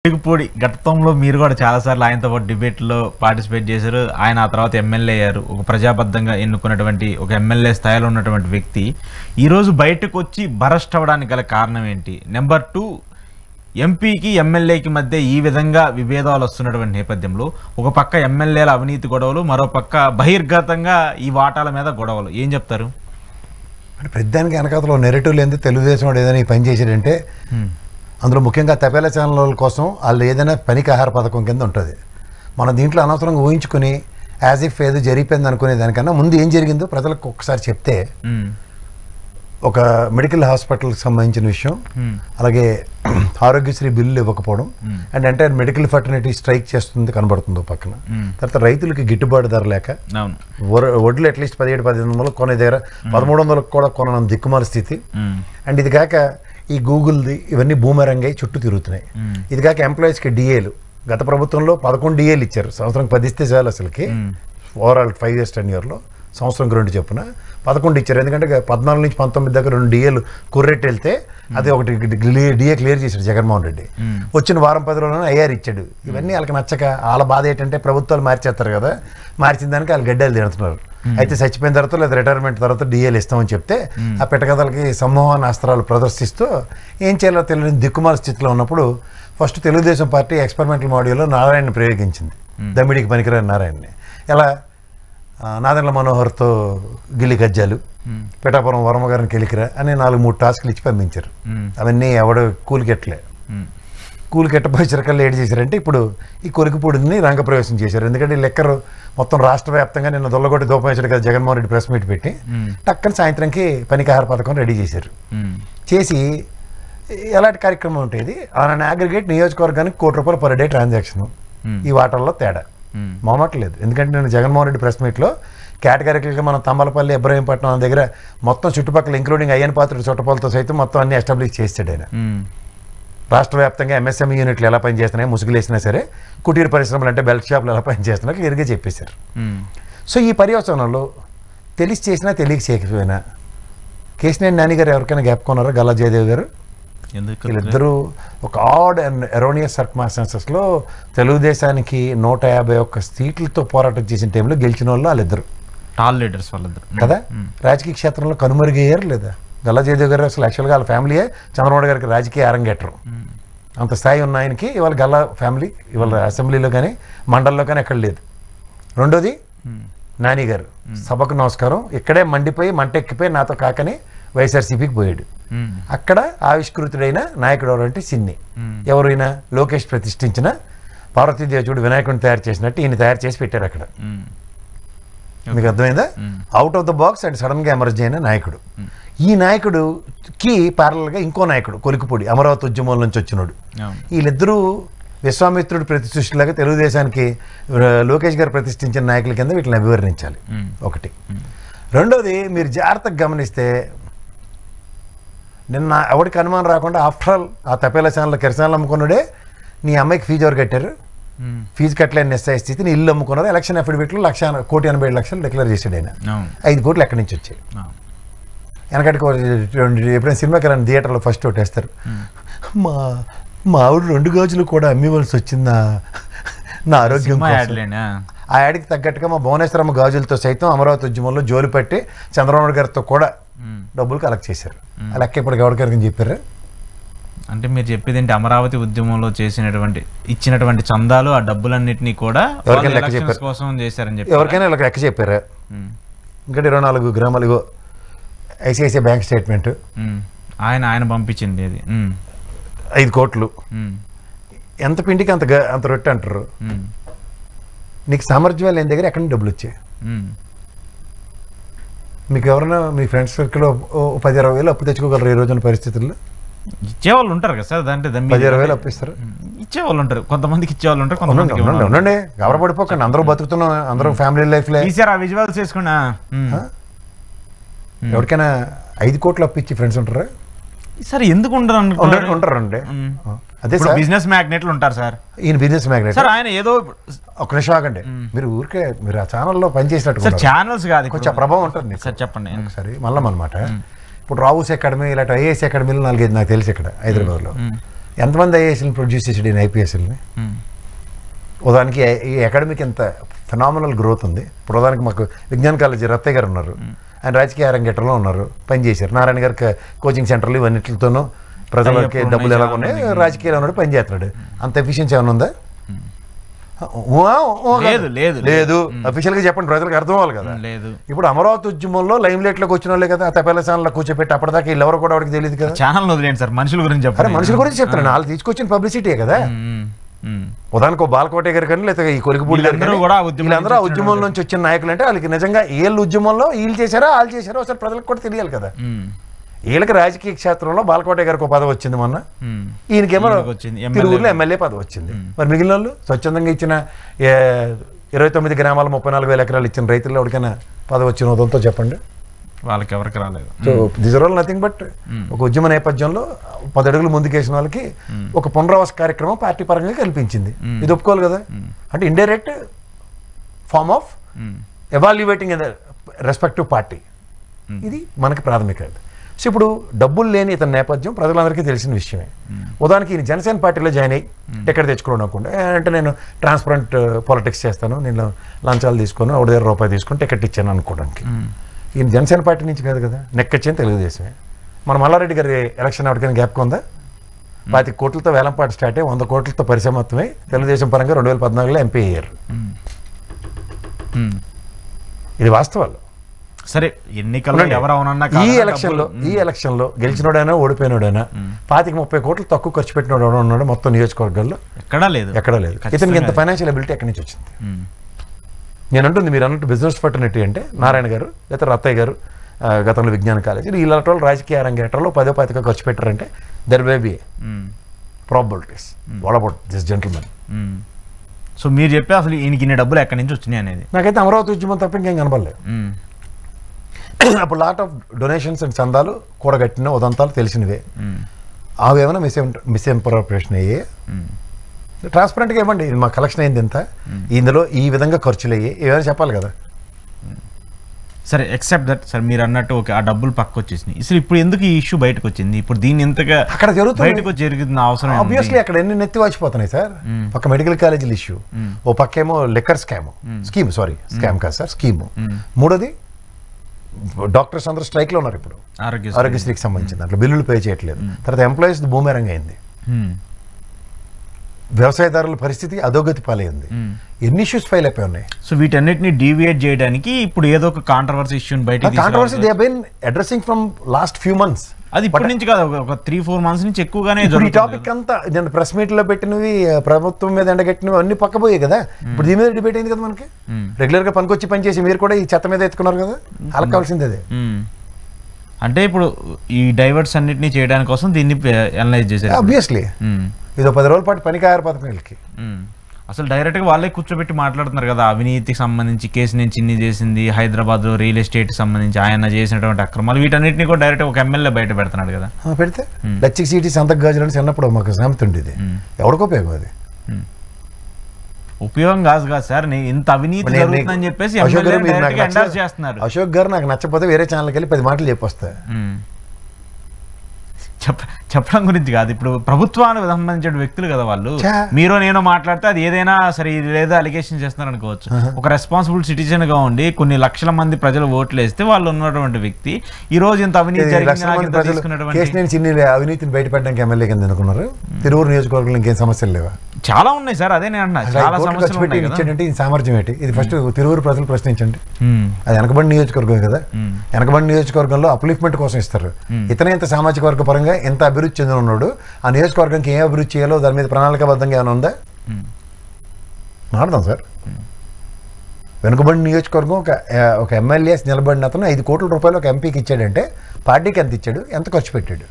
పొడి గతంలో మీరు కూడా చాలాసార్లు ఆయనతో పాటు డిబేట్లో పార్టిసిపేట్ చేశారు. ఆయన ఆ తర్వాత ఎమ్మెల్యే అయ్యారు. ఒక ప్రజాబద్ధంగా ఎన్నుకున్నటువంటి ఒక ఎమ్మెల్యే స్థాయిలో ఉన్నటువంటి వ్యక్తి ఈరోజు బయటకు వచ్చి బరస్ట్ అవ్వడానికి గల కారణం ఏంటి? నెంబర్ 2, ఎంపీకి ఎమ్మెల్యేకి మధ్య ఈ విధంగా విభేదాలు వస్తున్నటువంటి నేపథ్యంలో ఒక పక్క ఎమ్మెల్యేల అవినీతి గొడవలు, మరో పక్క బహిర్గతంగా ఈ వాటాల మీద గొడవలు, ఏం చెప్తారు? అంటే ప్రతిదానికి వెనకాతలో నెరేటివ్ లేని తెలుగుదేశం వాడు ఏదైనా ఈ పని చేసాడంటే అందులో ముఖ్యంగా తపేలా ఛానల్ కోసం వాళ్ళు ఏదైనా పనికి ఆహార పథకం కింద ఉంటుంది. మన దీంట్లో అనవసరంగా ఊహించుకుని యాజ్ ఇఫ్ ఏదో జరిగిపోయింది అనుకునే దానికన్నా ముందు ఏం జరిగిందో ప్రజలకు ఒక్కసారి చెప్తే, ఒక మెడికల్ హాస్పిటల్కి సంబంధించిన విషయం, అలాగే ఆరోగ్యశ్రీ బిల్లు ఇవ్వకపోవడం అండ్ ఎంటైర్ మెడికల్ ఫర్టర్నిటీ స్ట్రైక్ చేస్తుంది కనబడుతుంది పక్కన. తర్వాత రైతులకి గిట్టుబాటు ధర లేక వడ్లు అట్లీస్ట్ 1700-1800 కొనే దగ్గర 1300 కూడా కొనడం దిక్కుమాల స్థితి. అండ్ ఇది కాక ఈ గూగుల్ది ఇవన్నీ బూమరంగా చుట్టూ తిరుగుతున్నాయి. ఇది కాక ఎంప్లాయీస్కి డిఏలు గత ప్రభుత్వంలో 11 డిఏలు ఇచ్చారు. సంవత్సరం 10 ఇస్తే చాలు అసలుకి. ఓవరాల్ 5 years టెన్యూర్లో సంవత్సరం 2 చొప్పున 11 ఇచ్చారు. ఎందుకంటే 14 నుంచి 19 దాకా 2 డిఏలు కుర్రెట్టి వెళ్తే అది ఒకటి డిఏ క్లియర్ చేశాడు జగన్మోహన్ రెడ్డి. వచ్చిన వారం 10 రోజులను ఐఆర్ ఇచ్చాడు. ఇవన్నీ వాళ్ళకి నచ్చక వాళ్ళ బాధ ఏంటంటే ప్రభుత్వాలు మార్చేస్తారు కదా, మార్చిన దానికి వాళ్ళు గడ్డలు తిడుతున్నారు. అయితే చచ్చిపోయిన తర్వాత లేదా రిటైర్మెంట్ తర్వాత డిఏలు ఇస్తామని చెప్తే ఆ పెట్టకథలకి సమూహాన్ని అస్త్రాలు ప్రదర్శిస్తూ ఏం చేయాలో తెలియని దిక్కుమాల స్థితిలో ఉన్నప్పుడు ఫస్ట్ తెలుగుదేశం పార్టీ ఎక్స్పెరిమెంటల్ మాడ్యూల్లో నారాయణని ప్రయోగించింది. దమ్మిడికి పనికిరాని నారాయణని. ఎలా నాదెండ్ల మనోహర్తో గిల్లి గజ్జాలు, పిఠాపురం వర్మ గారిని కెలికిరా అని 4-3 టాస్క్లు ఇచ్చి పంపించారు. అవన్నీ ఎవడు కూలికెట్టలే. కూలికెట్టపోయి చిరకల్లు ఏడు చేశారంటే ఇప్పుడు ఈ కొలికిపూడిని రంగప్రవేశం చేశారు. ఎందుకంటే లెక్కరు మొత్తం రాష్ట్ర వ్యాప్తంగా నిన్న దొల్లగొట్టి దూపమేశాడు కదా జగన్మోహన్ రెడ్డి ప్రెస్ మీట్ పెట్టి, టక్కన సాయంత్రంకి పనికాహార పథకం రెడీ చేశారు. చేసి ఎలాంటి కార్యక్రమం ఉంటుంది, ఆన్ అగ్రిగేట్ నియోజకవర్గానికి ₹1 per day ట్రాన్సాక్షన్. ఈ వాటర్లో తేడా మొహమాటలేదు. ఎందుకంటే నేను జగన్మోహన్ రెడ్డి ప్రెస్ మీట్లో కేటగిరికల్గా మనం తంబలపల్లి, ఇబ్రహీంపట్నం దగ్గర మొత్తం చుట్టుపక్కల ఇంక్లూడింగ్ అయ్యన్ పాత్రుడు చుట్టపాలతో సైతం మొత్తం అన్ని ఎస్టాబ్లిష్ చేస్తాడు ఆయన. రాష్ట్ర వ్యాప్తంగా ఎంఎస్ఎంఈ యూనిట్లు ఎలా పనిచేస్తున్నాయి, ముసుగులేసినా సరే కుటీర పరిశ్రమలు అంటే బెల్ట్ షాపులు ఎలా పనిచేస్తున్నాయి క్లియర్గా చెప్పేశారు. సో ఈ పర్యవసనంలో తెలిసి చేసినా తెలియక చేయకపోయినా కేశినేని నాని గారు ఎవరికైనా జ్ఞాపకున్నారా? గల్లా జయదేవ్ గారు, వీళ్ళిద్దరూ ఒక ఆడ్ అండ్ ఎరోనియస్ సర్కమ్స్టాన్సెస్లో తెలుగుదేశానికి 151 సీట్లతో పోరాటం చేసిన టైంలో గెలిచిన వాళ్ళు వాళ్ళిద్దరు టాల్ లీడర్స్ వాళ్ళిద్దరు కదా. రాజకీయ క్షేత్రంలో కనుమరుగయ్యారు లేదా? గల్లా జయదేవ్ గారు అసలు యాక్చువల్గా వాళ్ళ ఫ్యామిలీయే చంద్రబాబు గారికి రాజకీయ అరంగేటరు. అంత స్థాయి ఉన్న ఆయనకి ఇవాళ గల్లా ఫ్యామిలీ ఇవాళ అసెంబ్లీలో కానీ మండల్లో కానీ ఎక్కడ లేదు. రెండోది నాని గారు, సభకు నమస్కారం, ఇక్కడే మండిపోయి మంటెక్కిపోయి నాతో కాకని వైఎస్ఆర్సీపీకి పోయాడు. అక్కడ ఆవిష్కృతుడైన నాయకుడు ఎవరంటే సిన్ని. ఎవరైనా లోకేష్ ప్రతిష్ఠించిన పార్వతీదేవుడు వినాయకుడిని తయారు చేసినట్టు ఈయన తయారు చేసి పెట్టారు అక్కడ. మీకు అర్థమైందా? Out of the box and సడన్గా ఎమర్జ్ అయిన నాయకుడు. ఈ నాయకుడుకి ప్యారల్గా ఇంకో నాయకుడు కొలికిపూడి, అమరావతి ఉద్యమం నుంచి వచ్చినోడు. వీళ్ళిద్దరూ విశ్వామిత్రుడు ప్రతిష్ఠిలాగా తెలుగుదేశానికి లోకేష్ గారు ప్రతిష్ఠించిన నాయకుల కింద వీటిని అభివర్ణించాలి. ఒకటి. రెండోది మీరు జాగ్రత్తగా గమనిస్తే నిన్న ఎవరికి అనుమానం రాకుండా ఆఫ్టర్ ఆల్ ఆ తపేలా ఛానల్లో కిరసనాలు అమ్ముకున్నాడే నీ అమ్మాయికి ఫీజు ఎవరు కట్టారు? ఫీజు కట్టలేని నిస్సాయ స్థితిని ఇల్లు అమ్ముకున్నారు. ఎలక్షన్ అఫిడవిట్లో 1,87,00,000 డిక్లేర్ చేశాడు ఆయన. 5 కోట్లు ఎక్కడి నుంచి వచ్చాయి? వెనకటికి ఎప్పుడైనా సినిమాకి వెళ్ళిన థియేటర్లో ఫస్ట్ ఒకటి వేస్తారు, మా ఆవిడ 2 గాజులు కూడా అమ్మివలసి వచ్చిందా నా ఆరోగ్యం. ఆ యాడ్కి తగ్గట్టుగా మా భువనేశ్వరమ్మ గాజులతో సైతం అమరావతి ఉద్యమంలో జోలి పట్టి చంద్రబాబు గారితో కూడా డబ్బులు కలెక్ట్ చేశారు. ఆ లెక్క ఇప్పుడు ఎవరికైనా చెప్పారు? అంటే మీరు చెప్పేది ఏంటి, అమరావతి ఉద్యమంలో ఇచ్చినటువంటి చందాలు ఆ డబ్బులన్నింటినీ కూడా కోసం చేశారని చెప్పి ఎవరికైనా ఇలా లెక్క చెప్పారా? ఇంకా 24 గ్రామాలు ఇగో ఐసిఐసిఐ బ్యాంక్ స్టేట్మెంట్ ఆయన పంపించింది అది 5 కోట్లు. ఎంత పిండికి అంత రొట్టె అంటారు. నీకు సామర్థ్యం లేని దగ్గర ఎక్కడి నుంచి డబ్బులు వచ్చాయి? మీకు ఎవరైనా మీ ఫ్రెండ్స్ సర్కిల్లో 10-20 వేలు అప్పు తెచ్చుకోగలరు ఈ రోజున పరిస్థితుల్లో? ఇచ్చేవాళ్ళు ఉంటారు కదా సార్, అంటే 10-20 వేలు అప్పిస్తారు. ఇచ్చేవాళ్ళు ఉంటారు, కొంతమందికి ఇచ్చేవాళ్ళు ఉంటారు, కొంతమందికి ఉండండి. గౌరవపడిపోకండి, అందరూ బతుకుతున్నాం, అందరూ ఫ్యామిలీ లైఫ్ లో విజువల్స్ చేసుకున్నా. ఎవరికైనా 5 కోట్లు అప్పిచ్చి ఫ్రెండ్స్ ఉంటారా సార్? ఎందుకు ఉంటారండి. అదే బిజినెస్ మ్యాగ్నెట్లు ఉంటారు సార్. ఈయన బిజినెస్ మ్యాగ్నెట్ సార్. ఆయన ఏదో ఒక నిమిషం ఆగండి. మీరు ఊరికే మీరు ఆ ఛానల్లో పనిచేసినట్టు ఛానల్స్ కాదు, కొంచెం ప్రభావం ఉంటుంది సార్. చెప్పండి ఒకసారి. మళ్ళీ అనమాట ఇప్పుడు రావుస్ అకాడమీ ఇలాంటి ఐఏఎస్ అకాడమీలు 4-5 నాకు తెలుసు ఇక్కడ హైదరాబాద్లో. ఎంతమంది ఐఏఎస్ని ప్రొడ్యూస్ చేసాడు ఈయన ఐపీఎస్ని? ఉదాహరణకి ఈ అకాడమీకి ఎంత ఫినామినల్ గ్రోత్ ఉంది. ఇప్పుడు ఉదాహరణకి మాకు విజ్ఞాన కాలేజీ రత్తయ్య గారు ఉన్నారు, ఆయన రాజకీయ అరంగేటంలో ఉన్నారు, పనిచేశారు. నారాయణ గారికి కోచింగ్ సెంటర్లు ఇవన్నిటితోనూ ప్రజలకి డబ్బులు ఎలా ఉన్నాయి, రాజకీయాలు ఉన్నాడు, పనిచేస్తున్నాడు. అంత ఎఫిషియన్సీ ఏమైనా ఉందా? లేదు. అఫీషియల్ గా చెప్పండి, ప్రజలకు అర్థం అవ్వాలి కదా. ఇప్పుడు అమరావతి ఉద్యమంలో లైమ్ లైట్ లోకి వచ్చిన వాళ్ళే కదా తపేల ఛానల్ కూర్చోపెట్టి అప్పటిదాకా వీళ్ళు ఎవరు కూడా వాడికి తెలియదు కదా. ఛానల్ వదిలేండి సార్, మనుషుల గురించి చెప్పారు. మనుషుల గురించి చెప్తాను, వాళ్ళు తీసుకొచ్చిన పబ్లిసిటీ కదా. ఉదాహరణకు బాలకోటే గారు కానీ లేదా ఈ కొరికపూడి వీళ్ళందరూ ఆ ఉద్యమం నుంచి వచ్చిన నాయకులు అంటే వాళ్ళకి నిజంగా వీళ్ళు ఉద్యమంలో వీళ్ళు చేశారా వాళ్ళు చేశారో ఒకసారి ప్రజలకు కూడా తెలియాలి కదా. వీళ్ళకి రాజకీయ క్షేత్రంలో బాలకోట గారికి ఒక పదవి వచ్చింది మొన్న, ఈయనకేమో తిరువురులో ఎమ్మెల్యే పదవి వచ్చింది. మరి మిగిలిన వాళ్ళు స్వచ్ఛందంగా ఇచ్చిన 29 గ్రామాల 34,000 ఎకరాలు ఇచ్చిన రైతుల్లో ఎవరికైనా పదవి వచ్చిన ఉదంతో చెప్పండి. వాళ్ళకి ఎవరికి రాలేదు. So this are all nothing but ఒక ఉద్యమ నేపథ్యంలో 10 అడుగులు ముందుకేసిన వాళ్ళకి ఒక పునరావాస కార్యక్రమం పార్టీ పరంగా కల్పించింది. ఇది ఒప్పుకోవాలి కదా. అంటే indirect form of evaluating respective party, ఇది మనకి ప్రాథమిక. సో ఇప్పుడు డబ్బులు లేని ఇతని నేపథ్యం ప్రజలందరికీ తెలిసిన విషయమే. ఉదాహరణకి ఈయన జనసేన పార్టీలో జాయిన్ అయ్యి టికెట్ తెచ్చుకోవడం అనుకుంటే అంటే నేను ట్రాన్స్పరెంట్ పాలిటిక్స్ చేస్తాను, నేను లంచాలు తీసుకొని ఒకటి రూపాయి తీసుకొని టికెట్ ఇచ్చాను అనుకోవడానికి. ఈయన జనసేన పార్టీ నుంచి కాదు కదా, నెక్కొచ్చింది తెలుగుదేశమే. మన మల్లారెడ్డి గారి ఎలక్షన్ ఎవరికైనా గ్యాప్ ఉందా? 25 కోట్లతో వేలంపాటు స్టార్ట్ అయ్యి 100 కోట్లతో పరిసమాప్తమై తెలుగుదేశం పరంగా 2014లో ఎంపీ అయ్యారు. ఇది వాస్తవాలు. సరే, ఎన్నికల్లో ఈ ఎలక్షన్లో గెలిచినోడైనా ఓడిపోయినోడైనా 25-30 కోట్లు తక్కువ ఖర్చు పెట్టినోడు ఉన్నాడు మొత్తం నియోజకవర్గాల్లో? ఎక్కడా లేదు. ఇతనికి ఇంత ఫైనాన్షియల్ అబిలిటీ ఎక్కడి నుంచి వచ్చింది? నేను అంటుంది మీరు అన్నట్టు బిజినెస్ ఫర్టర్నిటీ అంటే నారాయణ గారు లేదా రత్తయ్య గారు గతంలో విజ్ఞాన కాలేజీ ఇలాంటి వాళ్ళు రాజకీయ రంగేటంలో 10-15 ఖర్చు పెట్టారంటే there may be probabilities. What about this gentlemen? So మీరు చెప్పే అసలు ఈయనకి ఇన్ని డబ్బులు ఎక్కడి నుంచి వచ్చినాయి అనేది నాకైతే అమరావతి ఉద్యమం తప్ప ఇంకేం కనబడలేదు. అప్పుడు లాట్ ఆఫ్ డొనేషన్స్ అండ్ చందాలు కూడగట్టిన ఉదంతాలు తెలిసినవే. అవి ఏమైనా మిస్ఇంప్రపరేషన్ అయ్యే ట్రాన్స్పరెంట్గా ఇవ్వండి, మా కలెక్షన్ అయింది ఎంత, ఇందులో ఈ విధంగా ఖర్చులు అయ్యి ఏమైనా చెప్పాలి కదా. సరే, ఎక్సెప్ట్ దట్ సార్ మీరు అన్నట్టు ఓకే, ఆ డబ్బులు పక్క వచ్చేసినాయి. అసలు ఇప్పుడు ఎందుకు ఈ ఇష్యూ బయటకు వచ్చింది? ఇప్పుడు దీన్ని ఎంతగా అక్కడ జరుగుతుంది జరుగుతున్న అవసరం ఆబ్వియస్లీ అక్కడ ఎన్ని నెత్తి వాచిపోతున్నాయి సార్. పక్క మెడికల్ కాలేజీల ఇష్యూ, ఓ పక్కేమో లిక్కర్ స్కీమ్ కాదు సార్, స్కీమ్. మూడోది డాక్టర్స్ అందరూ స్ట్రైక్లో ఉన్నారు ఇప్పుడు ఆరోగ్యశ్రీకి సంబంధించిన దాంట్లో బిల్లులు పే చేయట్లేదు. తర్వాత ఎంప్లాయీస్ బూమేరంగా అయింది, వ్యవసాయదారుల పరిస్థితి అధోగతి పాలైంది, ఎన్ని ఇష్యూస్ ఫైల్ అయిపోయి ఉన్నాయి. సో వీటన్నిటిని డీవియేట్ చేయడానికి ఇప్పుడు ఏదో ఒక కాంట్రవర్సీ ఇష్యూని బయట controversy they have been addressing from last few months. అది ఇప్పటి నుంచి కాదు, ఒక 3-4 months నుంచి ఎక్కువగానే ఈ టాపిక్ అంతా నేను ప్రెస్ మీట్ లో పెట్టినవి ప్రభుత్వం మీద ఎండగట్టినవి అన్ని పక్కపోయాయి కదా. ఇప్పుడు దీని మీద డిబేట్ అయింది కదా మనకి. రెగ్యులర్ గా పనికొచ్చి పనిచేసి మీరు కూడా ఈ చెత్త మీద ఎత్తుకున్నారు కదా, అలా కావాల్సింది అదే. అంటే ఇప్పుడు ఈ డైవర్ట్స్ అన్నిటిని చేయడానికి కోసం దీన్ని అనలైజ్ చేశారు. ఆబ్వియస్లీ ఇదో 10 రోజుల పాటు పనికాయారు పథకాలకి అసలు డైరెక్ట్గా వాళ్ళే కూర్చోబెట్టి మాట్లాడుతున్నారు కదా. అవినీతికి సంబంధించి కేసు నుంచి ఇన్ని చేసింది, హైదరాబాద్లో రియల్ ఎస్టేట్ సంబంధించి ఆయన చేసినటువంటి అక్రమాలు, వీటన్నిటిని కూడా డైరెక్ట్ ఒక ఎమ్మెల్యే బయట పెడుతున్నాడు కదా. పెడితే లచ్చికి సీటీ సంతకు గాజులని చిన్నప్పుడు మాకు సామెత ఉండేది, ఎవరికి ఉపయోగం అది? ఉపయోగం కాదు సార్, ఇంత అవినీతి జరుగుతుందని చెప్పేసి చేస్తున్నారు. అశోక్ గారు నాకు నచ్చకపోతే వేరే ఛానల్కి వెళ్ళి 10 మాటలు చెప్పొస్తా. చెప్పడం గురించి కాదు, ఇప్పుడు ప్రభుత్వానికి సంబంధించిన వ్యక్తులు కదా వాళ్ళు. మీరు నేను మాట్లాడితే అది ఏదైనా సరే లేదా అలిగేషన్ చేస్తున్నారు అనుకోవచ్చు. ఒక రెస్పాన్సిబుల్ సిటిజన్ గా ఉండి కొన్ని లక్షల మంది ప్రజలు ఓట్లు వేస్తే వాళ్ళు ఉన్నటువంటి వ్యక్తి ఈ రోజు ఇంత అవినీతి అవినీతిని బయటపెట్టడానికి ఎమ్మెల్యే కింద అనుకున్నారు. తిరువురు నియోజకవర్గంలో ఇంకేం సమస్యలు లేవా? చాలా ఉన్నాయి సార్, అదే నేను అంటున్నా. చాలా సమస్యలు ఇచ్చాడంటే ఈ సామర్థ్యం ఏంటి? ఇది ఫస్ట్ తిరువురు ప్రజలు ప్రశ్నించండి. అది వెనకబడి నియోజకవర్గం కదా, వెనకబడి నియోజకవర్గంలో అప్లిఫ్మెంట్ కోసం ఇస్తారు. ఇతనే ఇంత సామాజిక వర్గ పరంగా ఎంత అభివృద్ధి చెందిన ఉన్నాడు, ఆ నియోజకవర్గానికి ఏం అభివృద్ధి చేయాలో దాని మీద ప్రణాళికాబద్ధంగా ఏమైనా ఉందా? మాట్లాడదాం సార్. వెనుకబడి నియోజకవర్గం ఒక ఎమ్మెల్యే నిలబడిన అతను 5 కోట్ల రూపాయలు ఒక ఎంపీకి ఇచ్చాడంటే పార్టీకి ఎంత ఇచ్చాడు, ఎంత ఖర్చు పెట్టాడు,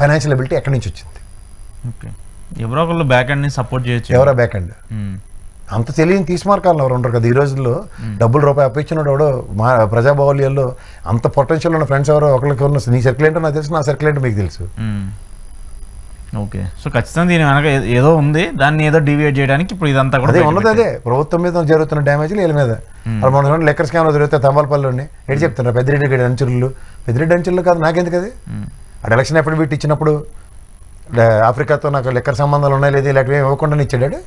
ఫైనాన్షియల్ అబిలిటీ ఎక్కడి నుంచి వచ్చింది? ఎవరో ఒకళ్ళు బ్యాక్ అండ్ సపోర్ట్ చేయొచ్చు. ఎవరో బ్యాక్ అండ్ అంత తెలియని తీసుమార్కాలను ఎవరు ఉంటారు కదా ఈ రోజుల్లో. డబ్బులు రూపాయి అప్పించినాడు ఎవడో మా ప్రజాబాహుల్యంలో అంత పొటెన్షియల్ ఉన్న ఫ్రెండ్స్ ఎవరో ఒకరికి ఉన్న. నీ సర్కిల్ ఏంటో నాకు తెలుసు, నా సర్కిల్ ఏంటో మీకు తెలుసు. ఓకే, సో ఖచ్చితంగా దీని వెనక ఏదో ఉంది, దాన్ని ఏదో డివియేట్ చేయడానికి ఇప్పుడు ఇదంతా కూడా అదే ఉన్నది. అదే ప్రభుత్వం మీద జరుగుతున్న డ్యామేజ్లు వీళ్ళ మీద. మన లెక్కర్ స్కామ్లో జరిగితే తంబాలపల్లిలోనే ఎటు చెప్తున్నారు పెద్దిరెడ్డి అంచులు కాదు నాకెందుకు అది. ఆ ఎలక్షన్ ఎఫిడవిట్ ఇచ్చినప్పుడు ఆఫ్రికాతో నాకు లెక్కర సంబంధాలు ఉన్నాయి లేదు ఇలాంటివి ఇవ్వకుండా ఇచ్చాడు.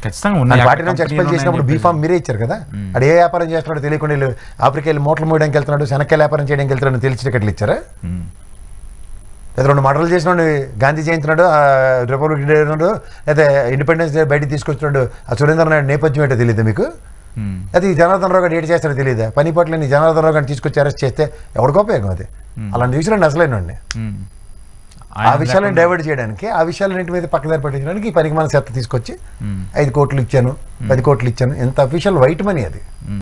ఖచ్చితంగా ఉన్నాయి. వాటి నుంచి ఎక్స్పెల్ చేసినప్పుడు బీఫామ్ మీరే ఇచ్చారు కదా. అది ఏ వ్యాపారం చేస్తున్నాడో తెలియకుండా వీళ్ళు ఆఫ్రికా వెళ్ళి మూటలు మోయడానికి వెళ్తున్నాడు, శనక్కాయలు వ్యాపారం చేయడానికి వెళ్తున్నాడు తెలిసి టికెట్లు ఇచ్చారా? లేదా 2 మర్డర్లు చేసినాడు, గాంధీ జయంతినాడు, రిపబ్లిక్ డే నాడు, లేదా ఇండిపెండెన్స్ డే బయటికి తీసుకొచ్చినాడు, ఆ సురేంద్ర నాయుడు నేపథ్యం ఏంటో తెలియదు మీకు? అది జనార్దన్ రావు గారు ఏడు చేస్తాడో తెలియదా? పని పట్లని జనార్దన్ రావు గారిని తీసుకొచ్చి అరెస్ట్ చేస్తే ఎవరికి ఉపయోగం అది? అలాంటి విషయాలు అసలైనండి. ఆ విషయాలను డైవర్ట్ చేయడానికి, ఆ విషయాలన్నింటి మీద పక్కదారి పట్టించడానికి ఈ పనికి మన చెత్త తీసుకొచ్చి 5 కోట్లు ఇచ్చాను 10 కోట్లు ఇచ్చాను, ఎంత అఫీషియల్ వైట్ మనీ అది.